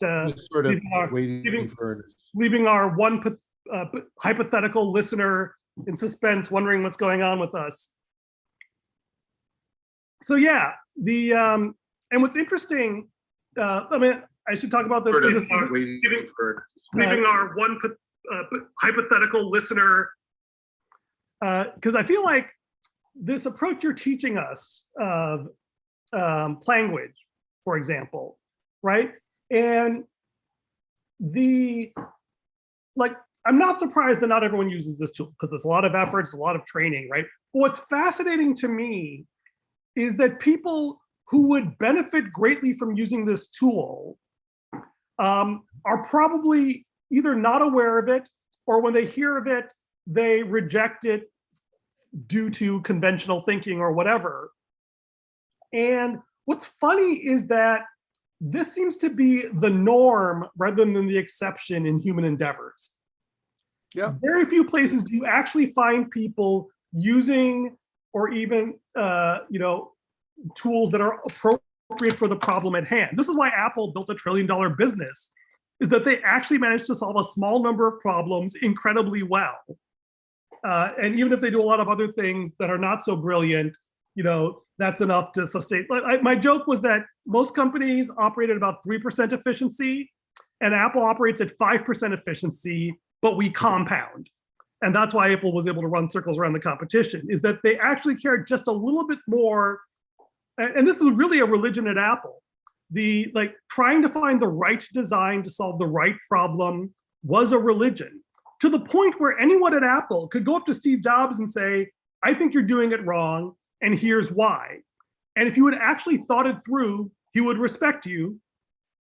Just sort of leaving our, waiting for leaving our one hypothetical listener in suspense, wondering what's going on with us. So yeah, the and what's interesting, I mean, I should talk about this because this is leaving our one hypothetical listener, because I feel like this approach you're teaching us of language, for example, right? And I'm not surprised that not everyone uses this tool because it's a lot of effort, it's a lot of training, right? But what's fascinating to me is that people who would benefit greatly from using this tool are probably either not aware of it, or when they hear of it, they reject it due to conventional thinking or whatever. And what's funny is that this seems to be the norm rather than the exception in human endeavors. Yeah. Very few places do you actually find people using or even tools that are appropriate for the problem at hand. This is why Apple built $1 trillion business, is that they actually managed to solve a small number of problems incredibly well. And even if they do a lot of other things that are not so brilliant, that's enough to sustain. My joke was that most companies operate at about 3% efficiency, and Apple operates at 5% efficiency, but we compound. And that's why Apple was able to run circles around the competition, is that they actually cared just a little bit more. And this is really a religion at Apple. Trying to find the right design to solve the right problem was a religion, to the point where anyone at Apple could go up to Steve Jobs and say, I think you're doing it wrong, and here's why. And if you had actually thought it through, he would respect you.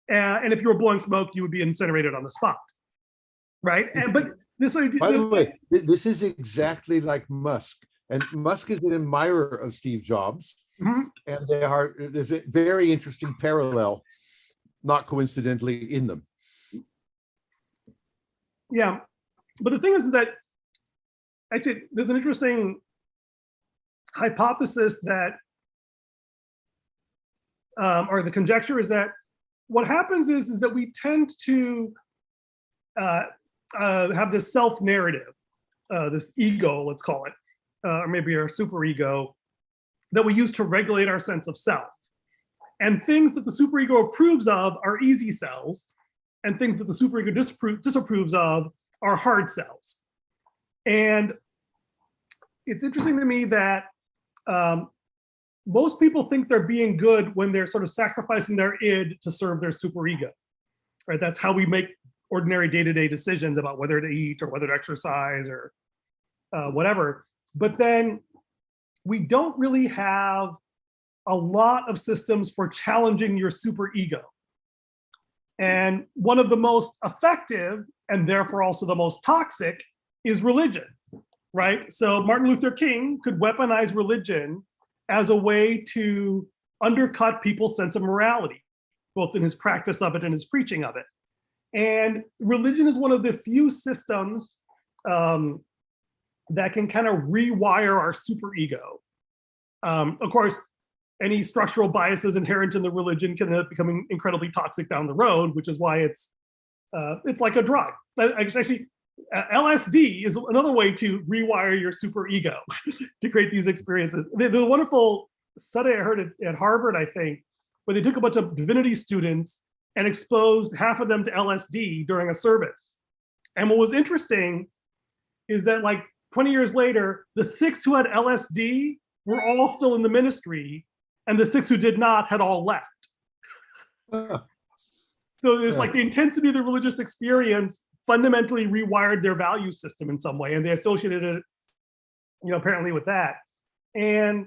And if you were blowing smoke, you would be incinerated on the spot, right? But this. By the way, this is exactly like Musk, and Musk is an admirer of Steve Jobs, and there's a very interesting parallel, not coincidentally, in them. Yeah, but the thing is that actually there's an interesting hypothesis that, or the conjecture is that what happens is that we tend to have this self-narrative, this ego, let's call it, or maybe our superego, that we use to regulate our sense of self. And things that the superego approves of are easy selves, and things that the superego disapproves of are hard selves. And it's interesting to me that most people think they're being good when they're sort of sacrificing their id to serve their superego, right? That's how we make ordinary day-to-day decisions about whether to eat or whether to exercise or whatever. But then we don't really have a lot of systems for challenging your superego. And one of the most effective, and therefore also the most toxic, is religion, right? So Martin Luther King could weaponize religion as a way to undercut people's sense of morality, both in his practice of it and his preaching of it. And religion is one of the few systems that can kind of rewire our superego. Of course, any structural biases inherent in the religion can end up becoming incredibly toxic down the road, which is why it's like a drug. Actually, LSD is another way to rewire your superego to create these experiences. There's a wonderful study I heard at Harvard, I think, where they took a bunch of divinity students and exposed half of them to LSD during a service. And what was interesting is that like 20 years later, the 6 who had LSD were all still in the ministry, and the 6 who did not had all left. So there's like the intensity of the religious experience fundamentally rewired their value system in some way, and they associated it, apparently with that. And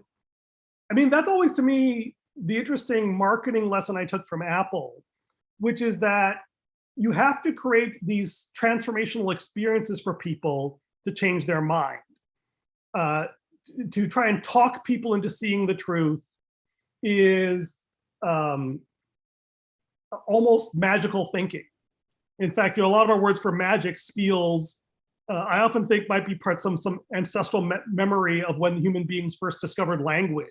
I mean, that's always to me the interesting marketing lesson I took from Apple, which is that you have to create these transformational experiences for people to change their mind, to try and talk people into seeing the truth is almost magical thinking. In fact, a lot of our words for magic feels, I often think might be part some ancestral memory of when human beings first discovered language.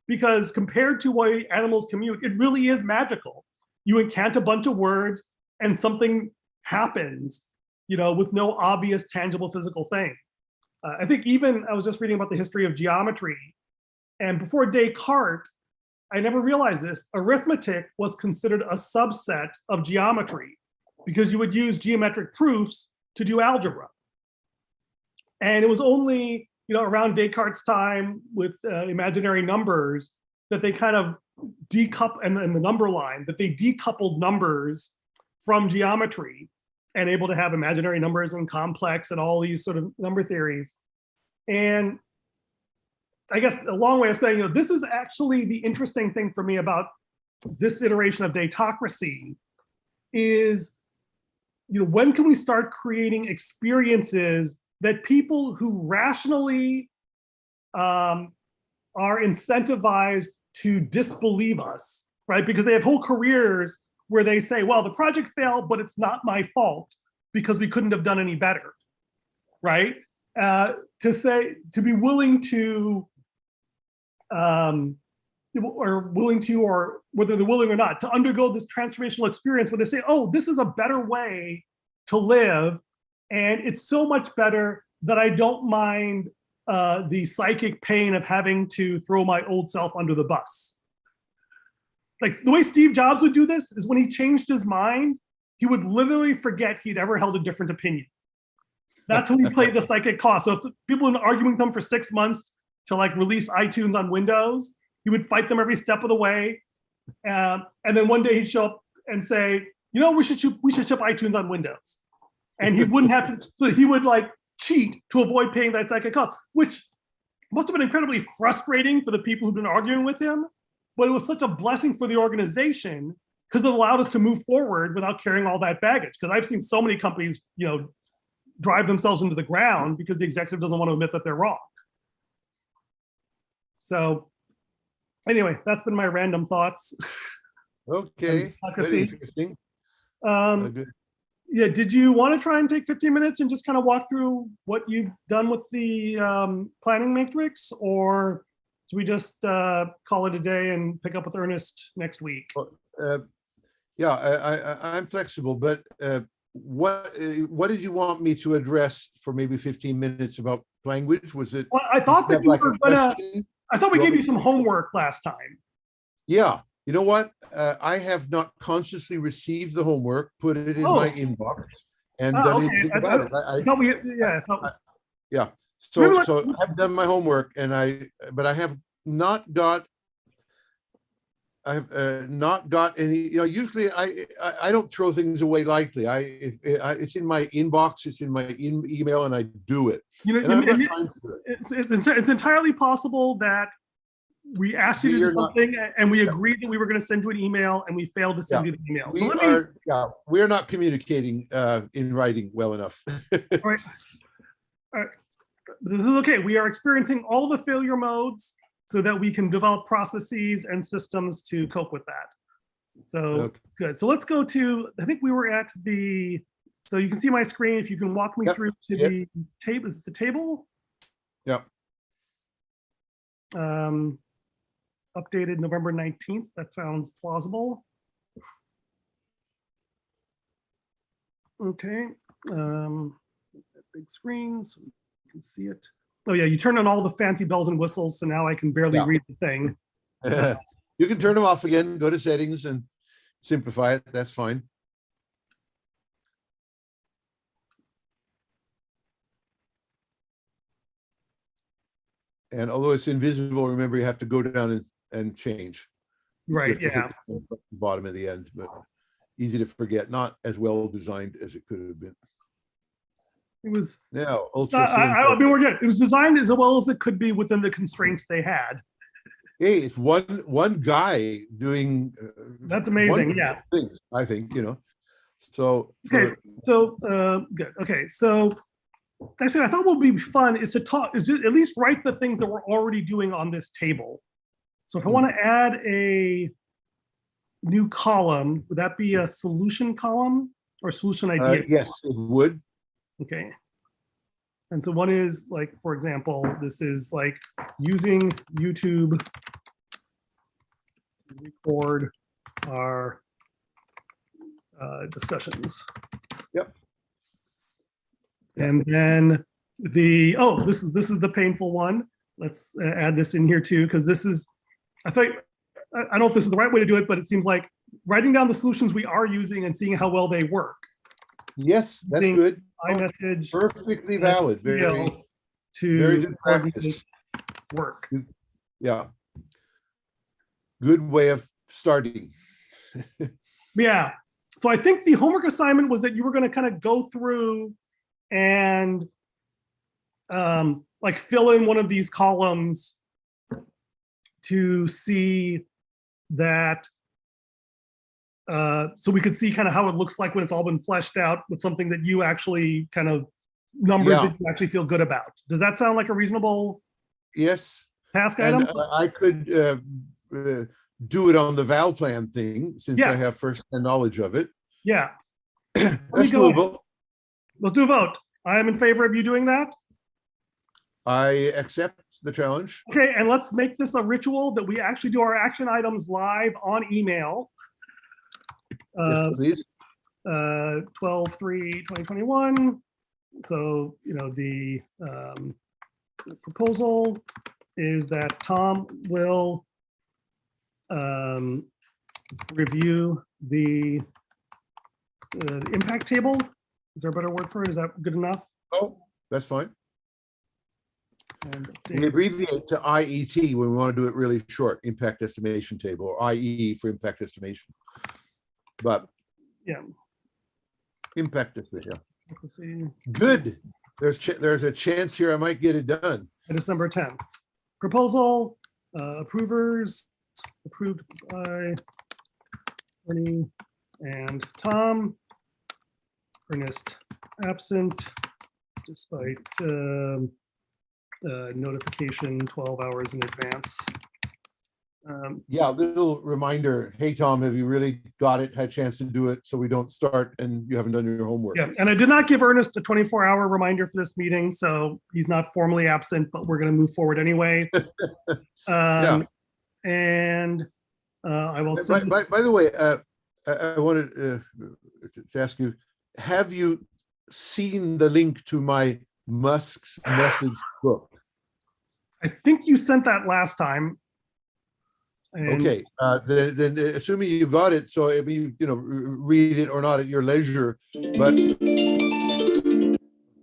Because compared to way animals commute, it really is magical. You incant a bunch of words, and something happens, with no obvious tangible physical thing. I think even I was just reading about the history of geometry, and before Descartes, I never realized this, arithmetic was considered a subset of geometry because you would use geometric proofs to do algebra. And it was only, around Descartes' time with imaginary numbers that they kind of decoupled, and the number line, that they decoupled numbers from geometry and able to have imaginary numbers and complex and all these sort of number theories. And I guess a long way of saying, this is actually the interesting thing for me about this iteration of Datocracy is, when can we start creating experiences that people who rationally are incentivized to disbelieve us, right? Because they have whole careers where they say, well, the project failed, but it's not my fault because we couldn't have done any better, right? To be willing to, or whether they're willing or not, to undergo this transformational experience where they say, oh, this is a better way to live. And it's so much better that I don't mind the psychic pain of having to throw my old self under the bus. Like the way Steve Jobs would do this is when he changed his mind, he would literally forget he'd ever held a different opinion. That's how he played the psychic cost. So if people had been arguing with him for 6 months to release iTunes on Windows, he would fight them every step of the way. And then one day he'd show up and say, we should ship iTunes on Windows. And he wouldn't have to, so he would cheat to avoid paying that psychic cost, which must have been incredibly frustrating for the people who've been arguing with him. But it was such a blessing for the organization because it allowed us to move forward without carrying all that baggage. Because I've seen so many companies, drive themselves into the ground because the executive doesn't want to admit that they're wrong. So anyway, that's been my random thoughts. Okay, very interesting. Good. Yeah, did you want to try and take 15 minutes and just kind of walk through what you've done with the planning matrix, or do we just call it a day and pick up with Ernest next week? Yeah, I'm flexible, but what did you want me to address for maybe 15 minutes about language? Was it? Well, I thought that you were gonna. I thought we gave you some homework last time. Yeah, you know what? I have not consciously received the homework, put it in my inbox, and done anything about it. Yeah. So I've done my homework, but I have not got. I have not got any. Usually I don't throw things away lightly. It's in my inbox, it's in my email, and I do it. And I've got time to do it. It's entirely possible that we asked you to do something, and we agreed that we were going to send you an email, and we failed to send you the email. We're not communicating in writing well enough. All right. This is okay. We are experiencing all the failure modes so that we can develop processes and systems to cope with that. So good. So let's go to, I think we were at so you can see my screen. If you can walk me through to the table. Is it the table? Yeah. Updated November 19th. That sounds plausible. Okay. Big screen so you can see it. Oh yeah, you turn on all the fancy bells and whistles, so now I can barely read the thing. You can turn them off again, go to settings and simplify it, that's fine. And although it's invisible, remember you have to go down and change. Right, yeah. The bottom at the end, but easy to forget, not as well designed as it could have been. It was now it was designed as well as it could be within the constraints they had. Hey, it's one guy doing that's amazing. Yeah, things, I think, so okay. So good. Okay, so actually I thought what would be fun is to at least write the things that we're already doing on this table. So if I want to add a new column, would that be a solution column or solution idea? Yes, it would. Okay. And so one is for example, this is using YouTube to record our discussions. Yep. And then this is the painful one. Let's add this in here too, because this is, I don't know if this is the right way to do it, but it seems like writing down the solutions we are using and seeing how well they work. Yes, that's good. iMessage, Perfectly valid. Very good practice. Work. Yeah. Good way of starting. Yeah. So I think the homework assignment was that you were going to kind of go through and like fill in one of these columns to see that, so we could see kind of how it looks like when it's all been fleshed out with something that you actually kind of numbers that you actually feel good about. Does that sound like a reasonable task item? And I could do it on the Val plan thing since I have first-hand knowledge of it. Yeah. That's doable. Let's do a vote. I am in favor of you doing that. I accept the challenge. Okay, and let's make this a ritual that we actually do our action items live on email. Yes, please. 12/3/2021. So, the proposal is that Tom will review the impact table. Is there a better word for it? Is that good enough? Oh, that's fine. We abbreviate to IET when we want to do it really short, impact estimation table, or IE for impact estimation. But impact estimation. Good. There's a chance here I might get it done. December 10th. Proposal, approvers, approved by Ernie and Tom. Ernest absent, despite notification 12 hours in advance. Yeah, a little reminder. Hey, Tom, have you really got it? Had a chance to do it so we don't start and you haven't done your homework. Yeah, and I did not give Ernest a 24-hour reminder for this meeting, so he's not formally absent, but we're going to move forward anyway. And I will send by the way, I wanted to ask you, have you seen the link to my Musk's Methods book? I think you sent that last time. And okay, then assuming you got it, so I mean, read it or not at your leisure. But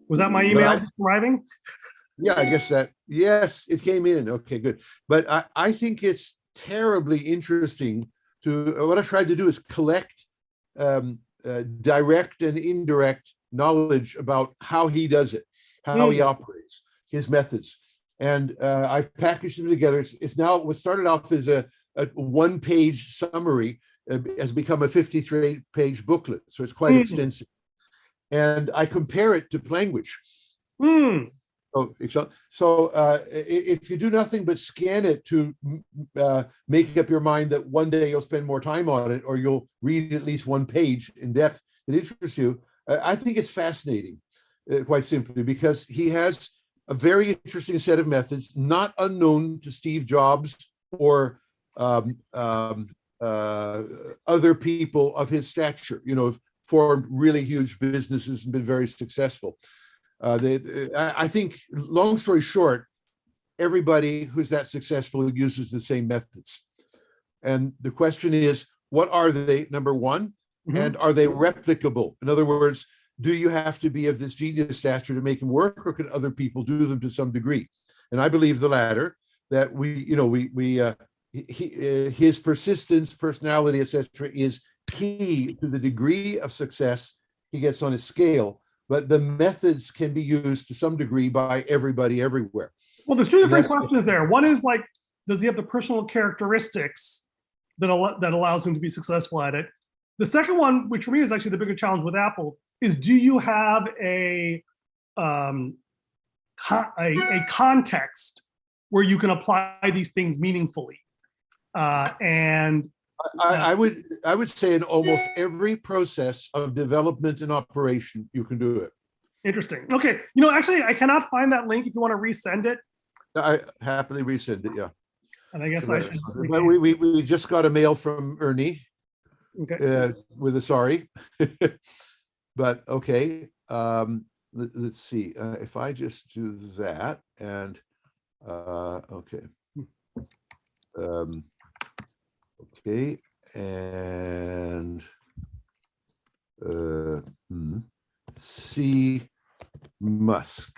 was that my email arriving? Yeah, I guess that. Yes, it came in. Okay, good. But I think it's terribly interesting to. What I tried to do is collect direct and indirect knowledge about how he does it, how he operates, his methods. And I've packaged them together. It's now what started off as a one-page summary has become a 53-page booklet. So it's quite extensive. And I compare it to language. So if you do nothing but scan it to make up your mind that one day you'll spend more time on it, or you'll read at least one page in depth that interests you, I think it's fascinating, quite simply, because he has a very interesting set of methods, not unknown to Steve Jobs or other people of his stature, formed really huge businesses and been very successful. I think, long story short, everybody who's that successful uses the same methods. And the question is, what are they, number one? And are they replicable? In other words, do you have to be of this genius stature to make them work, or can other people do them to some degree? And I believe the latter, that his persistence, personality, etc., is key to the degree of success he gets on his scale. But the methods can be used to some degree by everybody everywhere. Well, there's two different questions there. One is like, does he have the personal characteristics that allows him to be successful at it? The second one, which for me is actually the bigger challenge with Apple, is do you have a context where you can apply these things meaningfully? And I would say in almost every process of development and operation, you can do it. Interesting. Okay. Actually, I cannot find that link. If you want to resend it, I happily resend it. Yeah. And I guess we just got a mail from Ernie. Okay. With a sorry. But okay, let's see. If I just do that and okay. Okay, and see Musk.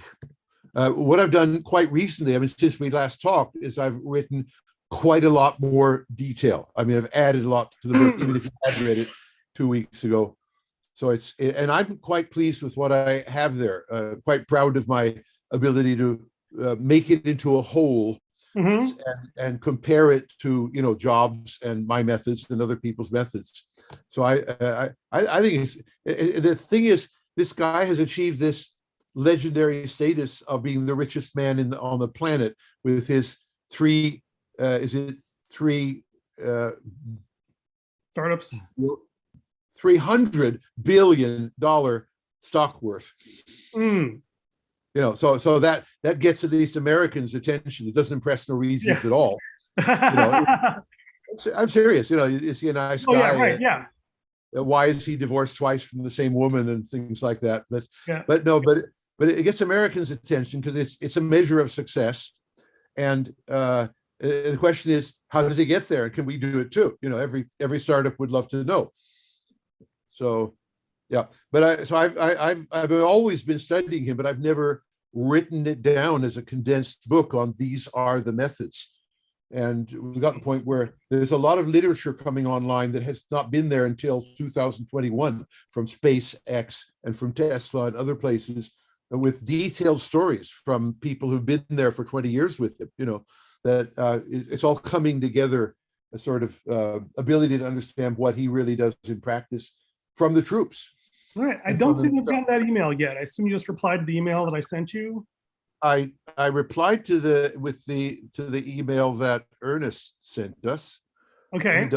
What I've done quite recently, I mean, since we last talked, is I've written quite a lot more detail. I mean, I've added a lot to the book, even if you had read it 2 weeks ago. So and I'm quite pleased with what I have there. Quite proud of my ability to make it into a whole and compare it to Jobs and my methods and other people's methods. So I think the thing is, this guy has achieved this legendary status of being the richest man on the planet with his three startups, $300 billion stock worth. So that gets at least Americans' attention. It doesn't impress Norwegians at all. I'm serious. Is he a nice guy? Yeah, right. Yeah. Why is he divorced twice from the same woman and things like that? But it gets Americans' attention because it's a measure of success. And the question is, how does he get there? Can we do it too? Every startup would love to know. So, yeah. But I've always been studying him, but I've never written it down as a condensed book on these are the methods. And we got to the point where there's a lot of literature coming online that has not been there until 2021 from SpaceX and from Tesla and other places, with detailed stories from people who've been there for 20 years with him. That it's all coming together, a sort of ability to understand what he really does in practice from the troops. All right. I don't seem to have gotten that email yet. I assume you just replied to the email that I sent you. I replied to the email that Ernest sent us. Okay.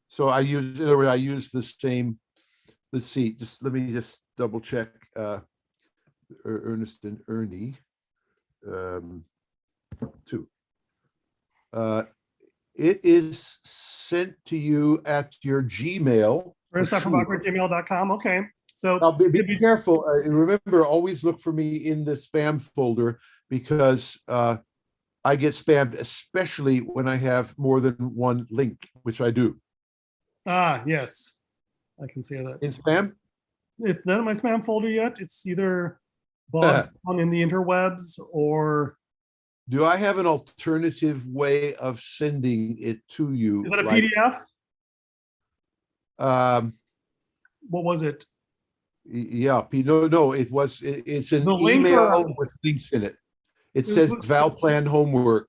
So I use the same. Let's see. Let me just double check. Ernest and Ernie. Too. It is sent to you at your Gmail. Ernest.gmail.com. Okay. So now be careful. Remember, always look for me in the spam folder, because I get spammed, especially when I have more than one link, which I do. Yes. I can see that. In spam? It's not in my spam folder yet. It's either bogged down in the interwebs or... Do I have an alternative way of sending it to you? Is that a PDF? What was it? Yeah, no, it's an email with links in it. It says Valplan homework.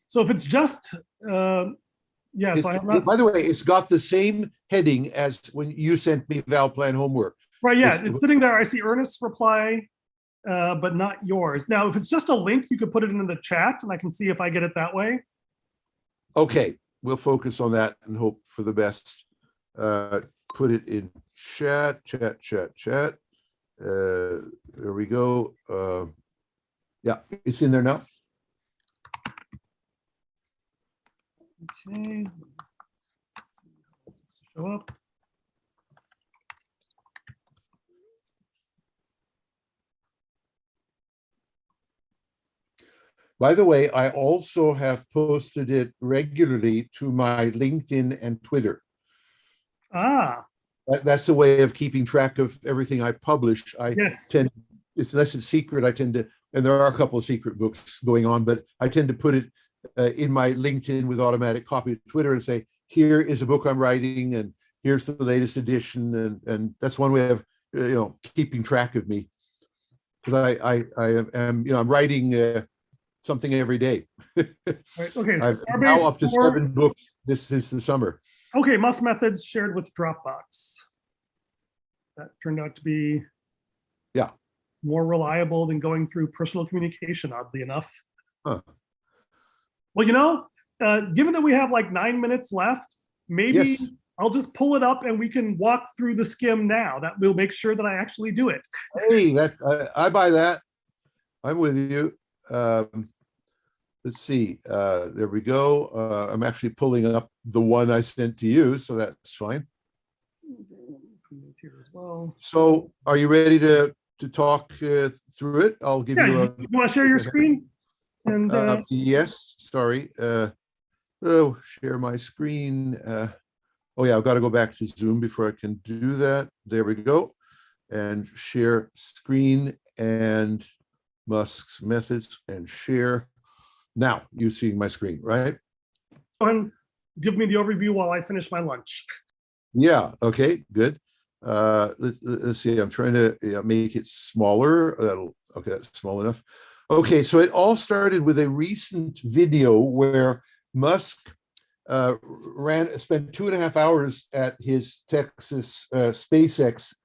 So if it's just yes, I have not. By the way, it's got the same heading as when you sent me Valplan homework. Right, yeah, it's sitting there. I see Ernest's reply, but not yours. Now, if it's just a link, you could put it in the chat and I can see if I get it that way. Okay, we'll focus on that and hope for the best. Put it in chat. There we go. Yeah, it's in there now. Okay. Show up. By the way, I also have posted it regularly to my LinkedIn and Twitter. That's a way of keeping track of everything I publish. Unless it's secret, I tend to, and there are a couple of secret books going on, but I tend to put it in my LinkedIn with automatic copy to Twitter and say, here is a book I'm writing, and here's the latest edition, and that's one way of keeping track of me, because I am I'm writing something every day. Right. Okay. I'm now up to 7 books. This is the summer. Okay, Musk methods shared with Dropbox. That turned out to be more reliable than going through personal communication, oddly enough. Huh. Well, given that we have like 9 minutes left, maybe I'll just pull it up and we can walk through the skim now. That will make sure that I actually do it. Hey, I buy that. I'm with you. let's see. There we go. I'm actually pulling up the one I sent to you, so that's fine. Here as well. So are you ready to talk through it? I'll give you a. You want to share your screen? And yes, sorry. Share my screen. Oh yeah, I've got to go back to Zoom before I can do that. There we go. And share screen and Musk's methods and share. Now you seeing my screen, right? Go ahead and give me the overview while I finish my lunch. Yeah, okay, good. Let's see, I'm trying to make it smaller. Okay, that's small enough. Okay, so it all started with a recent video where Musk spent 2.5 hours at his Texas SpaceX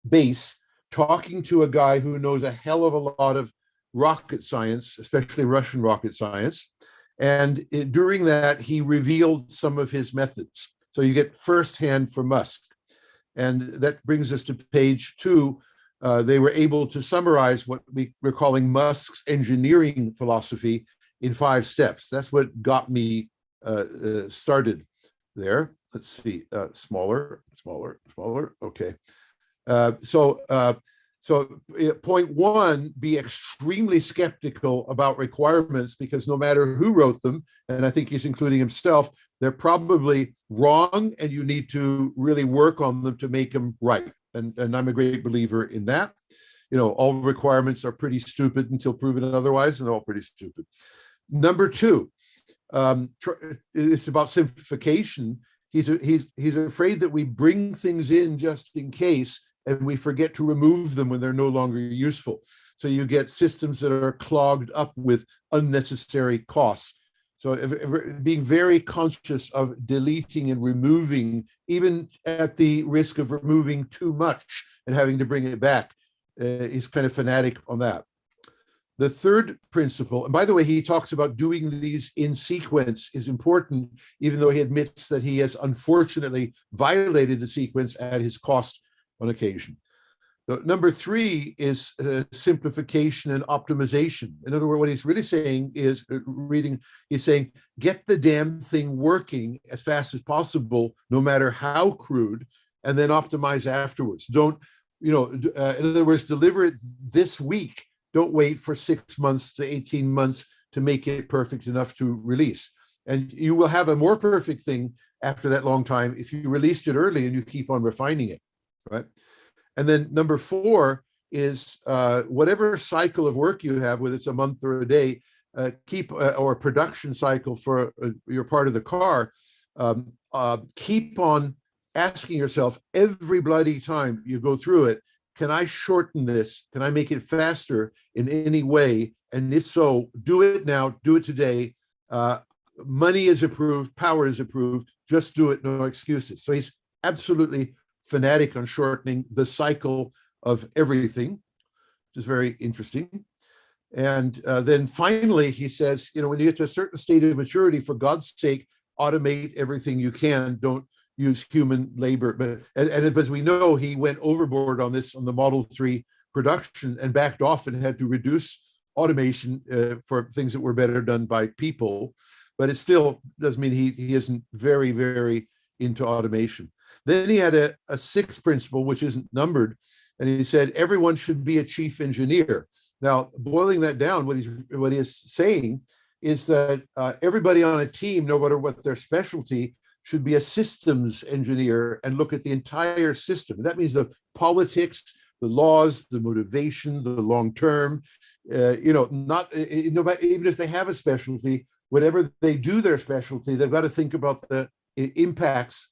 base talking to a guy who knows a hell of a lot of rocket science, especially Russian rocket science. And during that, he revealed some of his methods. So you get firsthand from Musk. And that brings us to page 2. They were able to summarize what we're calling Musk's engineering philosophy in 5 steps. That's what got me started there. Let's see, smaller. Okay. So point 1, be extremely skeptical about requirements, because no matter who wrote them, and I think he's including himself, they're probably wrong, and you need to really work on them to make them right. And I'm a great believer in that. You know, all requirements are pretty stupid until proven otherwise, and they're all pretty stupid. Number 2, it's about simplification. He's afraid that we bring things in just in case, and we forget to remove them when they're no longer useful. So you get systems that are clogged up with unnecessary costs. So being very conscious of deleting and removing, even at the risk of removing too much and having to bring it back, is kind of fanatic on that. The third principle, and by the way, he talks about doing these in sequence is important, even though he admits that he has unfortunately violated the sequence at his cost on occasion. So number 3 is simplification and optimization. In other words, what he's really saying is he's saying, get the damn thing working as fast as possible, no matter how crude, and then optimize afterwards. Don't, in other words, deliver it this week. Don't wait for 6 months to 18 months to make it perfect enough to release. And you will have a more perfect thing after that long time if you released it early and you keep on refining it, right? And then number 4 is whatever cycle of work you have, whether it's a month or a day, or a production cycle for your part of the car, keep on asking yourself every bloody time you go through it, can I shorten this? Can I make it faster in any way? And if so, do it now, do it today. Money is approved, power is approved, just do it, no excuses. So he's absolutely fanatic on shortening the cycle of everything, which is very interesting. And then finally, he says, when you get to a certain state of maturity, for God's sake, automate everything you can. Don't use human labor. But as we know, he went overboard on this on the Model 3 production and backed off and had to reduce automation for things that were better done by people. But it still does mean he isn't very, very into automation. Then he had a 6th principle, which isn't numbered, and he said everyone should be a chief engineer. Now, boiling that down, what he's saying is that everybody on a team, no matter what their specialty, should be a systems engineer and look at the entire system. That means the politics, the laws, the motivation, the long term. Not even if they have a specialty, whatever they do their specialty, they've got to think about the impact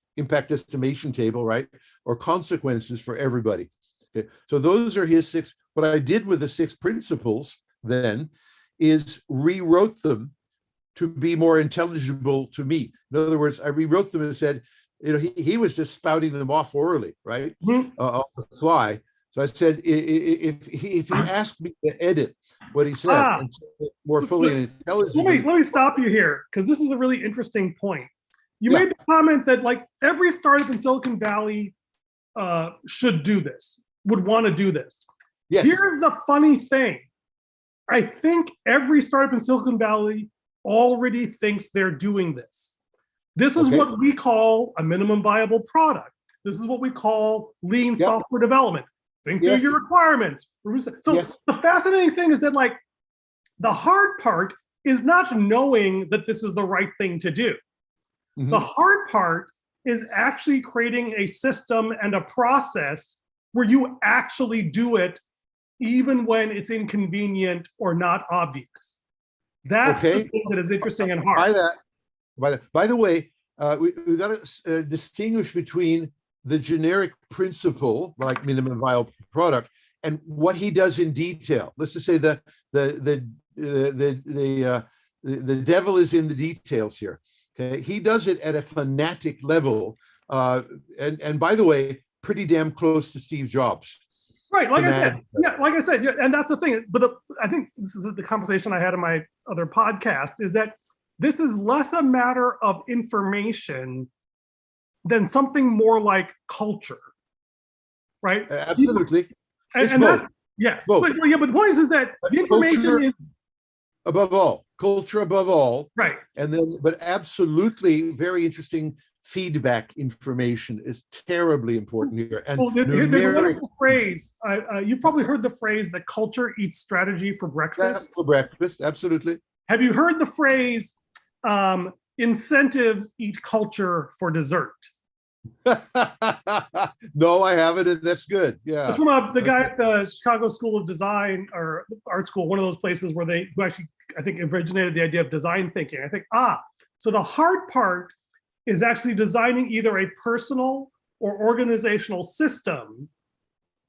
estimation table, right? Or consequences for everybody. Okay. So those are his 6. What I did with the 6 principles then is rewrote them to be more intelligible to me. In other words, I rewrote them and said, he was just spouting them off orally, right? On the fly. So I said, if he asked me to edit what he said and more fully and intelligibly. Let me stop you here, because this is a really interesting point. You made the comment that every startup in Silicon Valley should do this, would want to do this. Yes. Here's the funny thing. I think every startup in Silicon Valley already thinks they're doing this. This is what we call a minimum viable product. This is what we call lean software development. Think through your requirements. So the fascinating thing is that, like, the hard part is not knowing that this is the right thing to do. The hard part is actually creating a system and a process where you actually do it even when it's inconvenient or not obvious. That's the thing that is interesting and hard. By the way, we've got to distinguish between the generic principle, like minimum viable product, and what he does in detail. Let's just say the devil is in the details here. Okay, he does it at a fanatic level, and by the way, pretty damn close to Steve Jobs. Right, like I said, and that's the thing. But I think this is the conversation I had in my other podcast, is that this is less a matter of information than something more like culture, right? Absolutely. And both. But the point is that the information culture is above all, culture above all, right? And then, but absolutely, very interesting feedback information is terribly important here. And there's a wonderful phrase. You've probably heard the phrase that culture eats strategy for breakfast. For breakfast, absolutely. Have you heard the phrase incentives eat culture for dessert? No, I haven't, and that's good. Yeah. It's from the guy at the Chicago School of Design or Art School, one of those places who actually, I think, originated the idea of design thinking. I think, so the hard part is actually designing either a personal or organizational system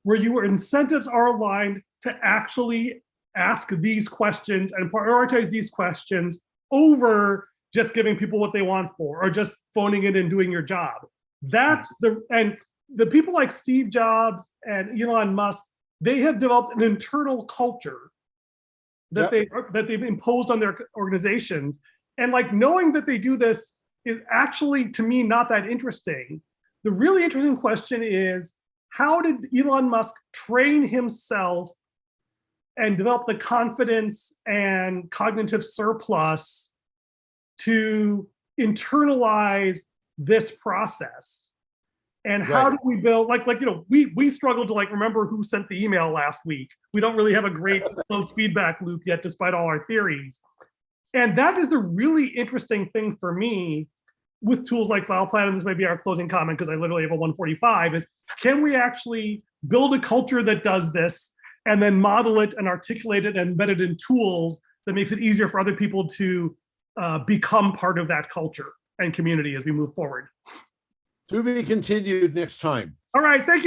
where your incentives are aligned to actually ask these questions and prioritize these questions over just giving people what they want for, or just phoning it and doing your job. That's and the people like Steve Jobs and Elon Musk, they have developed an internal culture that they've imposed on their organizations. And like, knowing that they do this is actually, to me, not that interesting. The really interesting question is, how did Elon Musk train himself and develop the confidence and cognitive surplus to internalize this process? And how do we build, we struggled to remember who sent the email last week. We don't really have a great closed feedback loop yet, despite all our theories. And that is the really interesting thing for me with tools like FilePlan, and this may be our closing comment because I literally have a 145, is can we actually build a culture that does this and then model it and articulate it and embed it in tools that makes it easier for other people to become part of that culture and community as we move forward. To be continued next time. All right, thank you.